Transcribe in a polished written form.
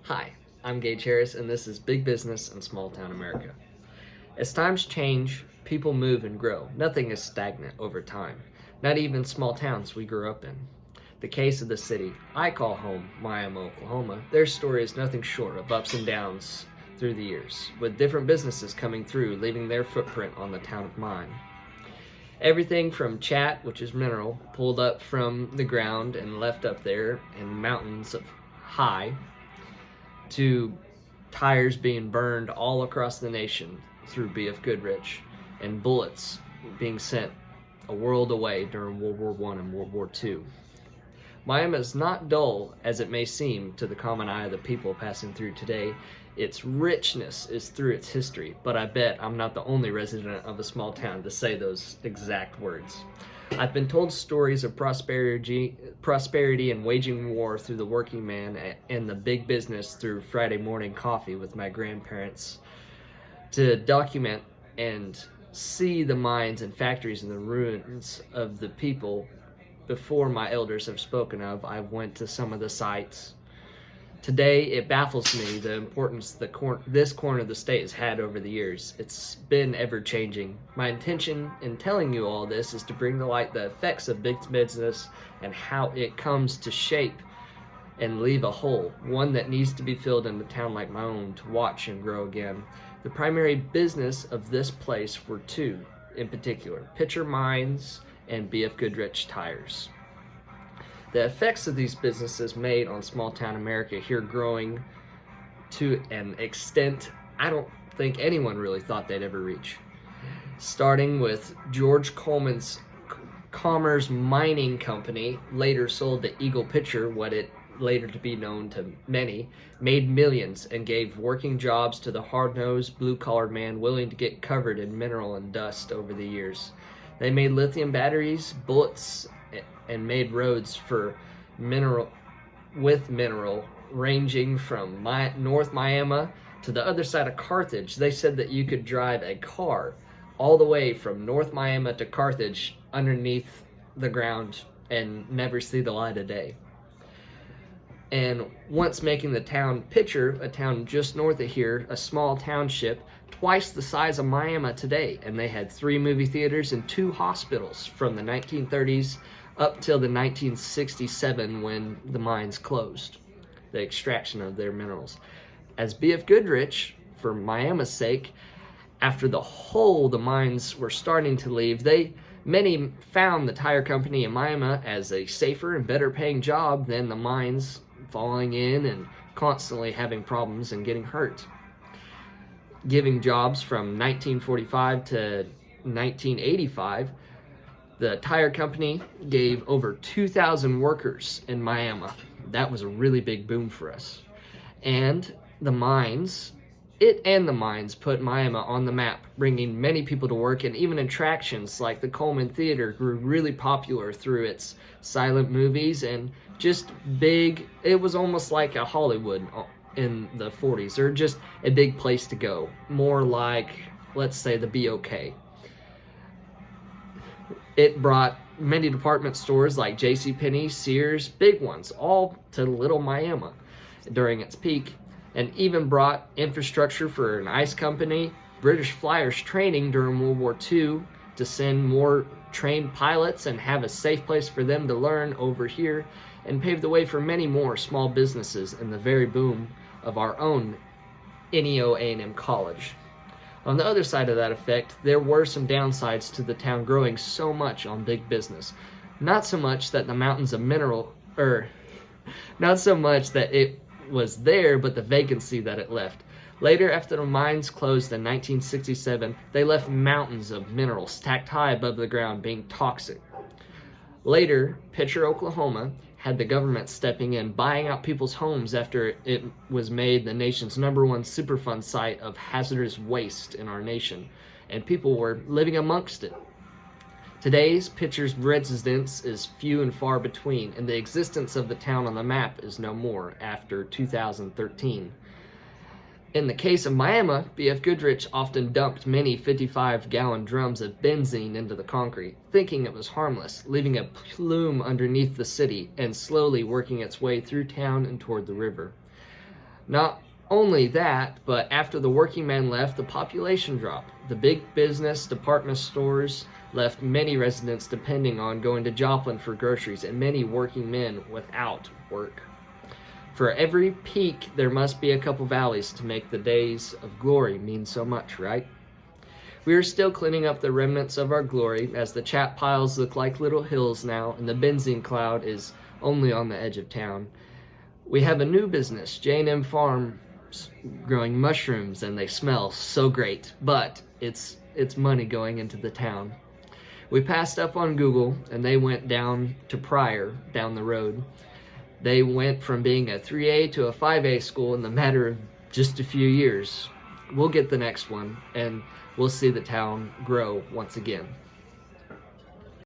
Hi, I'm Gage Harris, and this is Big Business in Small Town America. As times change, people move and grow. Nothing is stagnant over time, not even small towns we grew up in. The case of the city I call home, Miami, Oklahoma, their story is nothing short of ups and downs through the years, with different businesses coming through, leaving their footprint on the town of mine. Everything from chat, which is mineral, pulled up from the ground and left up there in mountains of high, to tires being burned all across the nation through B.F. Goodrich, and bullets being sent a world away during World War I and World War II. Miami is not dull as it may seem to the common eye of the people passing through today. Its richness is through its history, but I bet I'm not the only resident of a small town to say those exact words. I've been told stories of prosperity and waging war through the working man and the big business through Friday morning coffee with my grandparents. To document and see the mines and factories and the ruins of the people before my elders have spoken of, I went to some of the sites. Today, it baffles me the importance this corner of the state has had over the years. It's been ever-changing. My intention in telling you all this is to bring to light the effects of big business and how it comes to shape and leave a hole, one that needs to be filled in a town like my own to watch and grow again. The primary business of this place were two in particular: Pitcher Mines and B.F. Goodrich Tires. The effects of these businesses made on small town America here growing to an extent I don't think anyone really thought they'd ever reach. Starting with George Coleman's Commerce Mining Company, later sold to Eagle Pitcher, what it later to be known to many, made millions and gave working jobs to the hard-nosed, blue-collar man willing to get covered in mineral and dust over the years. They made lithium batteries, bullets, and made roads for mineral ranging from North Miami to the other side of Carthage. They said that you could drive a car all the way from North Miami to Carthage underneath the ground and never see the light of day. And once making the town Pitcher, a town just north of here, a small township, twice the size of Miami today, and they had 3 movie theaters and 2 hospitals from the 1930s up till the 1967 when the mines closed, the extraction of their minerals. As B.F. Goodrich, for Miami's sake, after the mines were starting to leave, many found the tire company in Miami as a safer and better paying job than the mines, falling in and constantly having problems and getting hurt. Giving jobs from 1945 to 1985, the tire company gave over 2,000 workers in Miami. That was a really big boom for us. And the mines put Miami on the map, bringing many people to work, and even attractions like the Coleman Theater grew really popular through its silent movies and just big. It was almost like a Hollywood in the 40s, or just a big place to go, more like, let's say, the BOK. It brought many department stores like JCPenney, Sears, big ones, all to Little Miami during its peak, and even brought infrastructure for an ice company, British flyers training during World War II to send more trained pilots and have a safe place for them to learn over here, and paved the way for many more small businesses in the very boom of our own NEO A&M College. On the other side of that effect, there were some downsides to the town growing so much on big business. Not so much that the mountains of not so much that it was there, but the vacancy that it left. Later, after the mines closed in 1967, they left mountains of minerals stacked high above the ground being toxic. Later, Pitcher, Oklahoma, had the government stepping in, buying out people's homes after it was made the nation's #1 Superfund site of hazardous waste in our nation, and people were living amongst it. Today's Pitcher's residents is few and far between, and the existence of the town on the map is no more after 2013. In the case of Miami, B.F. Goodrich often dumped many 55-gallon drums of benzene into the concrete, thinking it was harmless, leaving a plume underneath the city and slowly working its way through town and toward the river. Not only that, but after the working man left, the population dropped. The big business department stores left many residents depending on going to Joplin for groceries, and many working men without work. For every peak, there must be a couple valleys to make the days of glory mean so much, right? We are still cleaning up the remnants of our glory, as the chat piles look like little hills now, and the benzene cloud is only on the edge of town. We have a new business, J&M Farms, growing mushrooms, and they smell so great, but it's money going into the town. We passed up on Google, and they went down to Pryor, down the road. They went from being a 3A to a 5A school in the matter of just a few years. We'll get the next one, and we'll see the town grow once again.